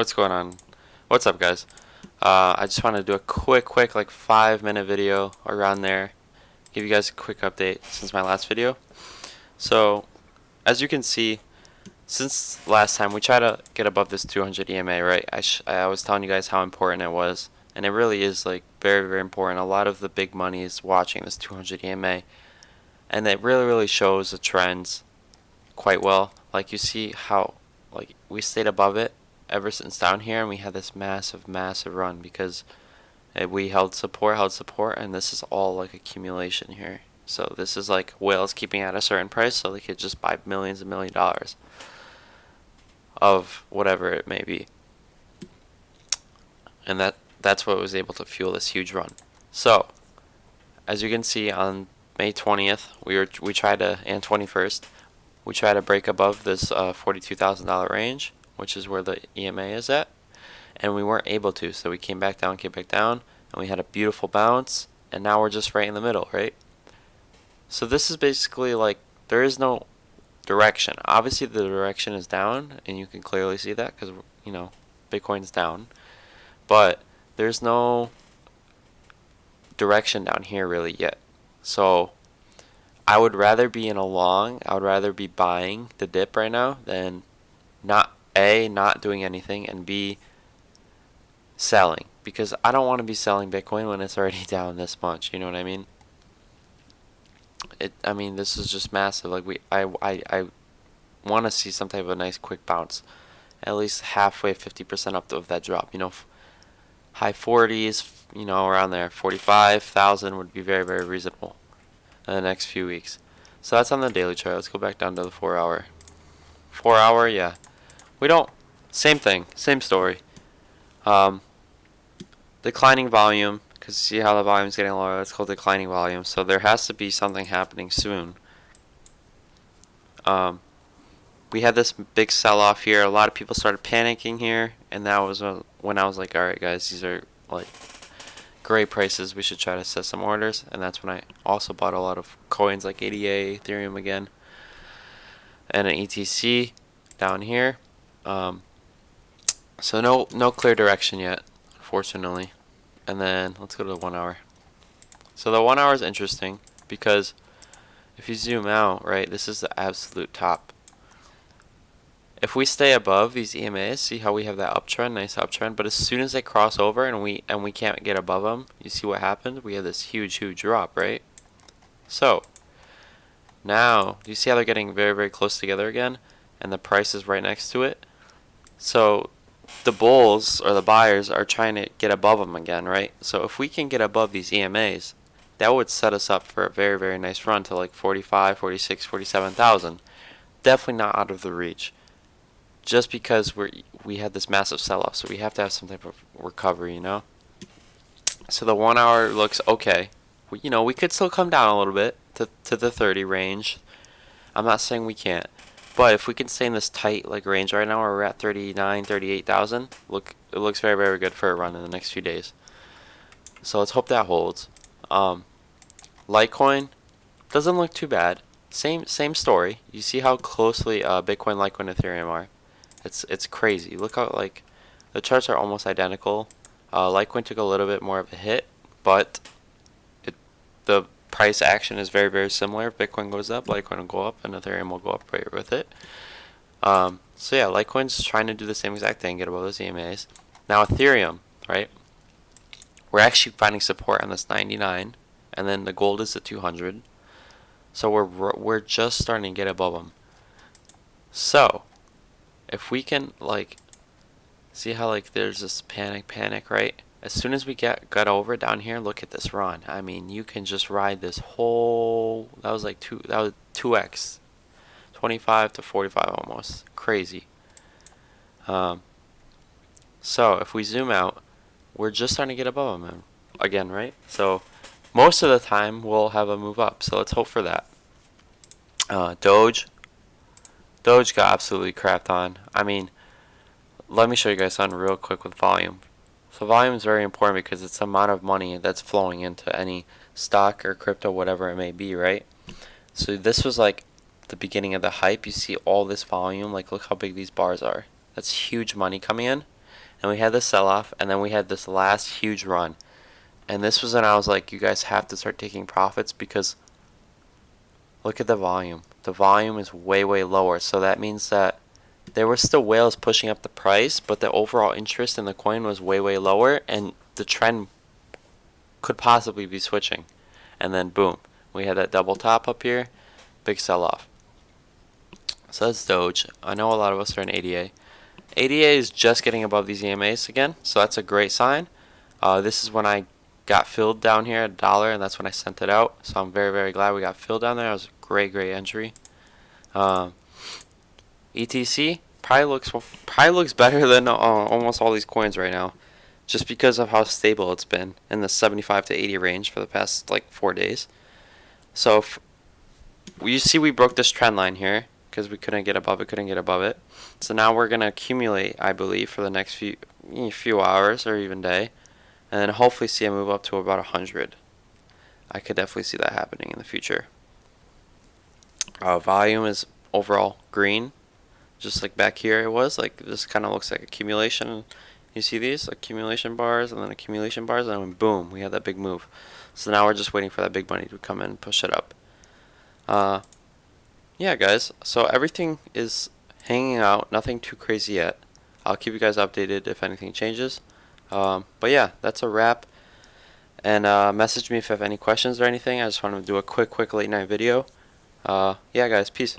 What's going on? What's up, guys? I just wanted to do a quick, like 5-minute video around there. Give you guys a quick update since my last video. So, as you can see, since last time we tried to get above this 200 EMA, right? I was telling you guys how important it was, and it really is like very important. A lot of the big money is watching this 200 EMA, and it really shows the trends quite well. Like you see how like we stayed above it ever since down here, and we had this massive run because we held support, and this is all like accumulation here. So this is like whales keeping at a certain price so they could just buy millions and million dollars of whatever it may be. And that's what was able to fuel this huge run. So, as you can see on May 20th, we tried to, and 21st, we tried to break above this $42,000 range, which is where the EMA is at, and we weren't able to, so we came back down, and we had a beautiful bounce, and now we're just right in the middle, right? So this is basically like, there is no direction. Obviously the direction is down, and you can clearly see that because, you know, Bitcoin's down, but there's no direction down here really yet. So I would rather be in a long, I would rather be buying the dip right now than not doing anything, and B, selling, because I don't want to be selling Bitcoin when it's already down this much. You know what I mean? I mean, this is just massive. Like I want to see some type of a nice quick bounce, at least halfway, 50% up of that drop. You know, high 40s. You know, around there, 45,000 would be very reasonable in the next few weeks. So that's on the daily chart. Let's go back down to the 4-hour. 4-hour, yeah. We don't. Same thing, same story. Declining volume, because see how the volume is getting lower. It's called declining volume. So there has to be something happening soon. We had this big sell-off here. A lot of people started panicking here, and that was when I was like, all right, guys, these are like great prices. We should try to set some orders, and that's when I also bought a lot of coins like ADA, Ethereum again, and an ETC down here. So no clear direction yet, unfortunately. And then let's go to the 1-hour. So the 1-hour is interesting because if you zoom out, right, this is the absolute top. If we stay above these EMAs, see how we have that uptrend, nice uptrend, but as soon as they cross over and we can't get above them, you see what happened? We have this huge drop, right? So now, do you see how they're getting very close together again, and the price is right next to it? So the bulls or the buyers are trying to get above them again, right? So if we can get above these EMAs, that would set us up for a very nice run to like 45, 46, 47,000. Definitely not out of the reach, just because we had this massive sell-off, so we have to have some type of recovery, you know. So the 1-hour looks okay. You know, we could still come down a little bit to the 30 range. I'm not saying we can't, but if we can stay in this tight like range right now, where we're at 39, 38,000, it looks very good for a run in the next few days. So let's hope that holds. Litecoin doesn't look too bad. Same story. You see how closely Bitcoin, Litecoin, Ethereum are. It's crazy. Look how like the charts are almost identical. Litecoin took a little bit more of a hit, but the price action is very similar. If Bitcoin goes up, Litecoin will go up, and Ethereum will go up right with it. So yeah, Litecoin's trying to do the same exact thing, get above those EMAs. Now Ethereum, right? We're actually finding support on this 99, and then the gold is at 200. So we're just starting to get above them. So if we can like see how like there's this panic, right? As soon as we got over down here, look at this run. I mean, you can just ride this whole. That was 2x, 25 to 45 almost. Crazy. So if we zoom out, we're just starting to get above them again, right? So most of the time we'll have a move up. So let's hope for that. Doge got absolutely crapped on. I mean, let me show you guys something real quick with volume. So volume is very important because it's the amount of money that's flowing into any stock or crypto, whatever it may be, right? So this was like the beginning of the hype. You see all this volume, like look how big these bars are. That's huge money coming in. and we had this sell-off, and then we had this last huge run. And this was when I was like, you guys have to start taking profits, because look at the volume. The volume is way, way lower. So that means that there were still whales pushing up the price, but the overall interest in the coin was way, way lower, and the trend could possibly be switching. And then boom, we had that double top up here, big sell-off. So that's Doge. I know a lot of us are in ADA. ADA is just getting above these EMAs again, so that's a great sign. This is when I got filled down here at $1, and that's when I sent it out. So I'm very, very glad we got filled down there. It was a great, great entry. ETC probably looks better than almost all these coins right now, just because of how stable it's been in the 75 to 80 range for the past like 4 days. So if you see, we broke this trend line here because we couldn't get above it. So now we're gonna accumulate, I believe, for the next few hours or even day, and then hopefully see a move up to about 100. I could definitely see that happening in the future. Volume is overall green, just like back here it was. Like, this kind of looks like accumulation. You see these accumulation bars and then accumulation bars, and then boom, we had that big move. So now we're just waiting for that big money to come in and push it up. Yeah, guys, so everything is hanging out, nothing too crazy yet. I'll keep you guys updated if anything changes. But yeah, that's a wrap. And message me if you have any questions or anything. I just wanted to do a quick late night video. Yeah, guys, peace.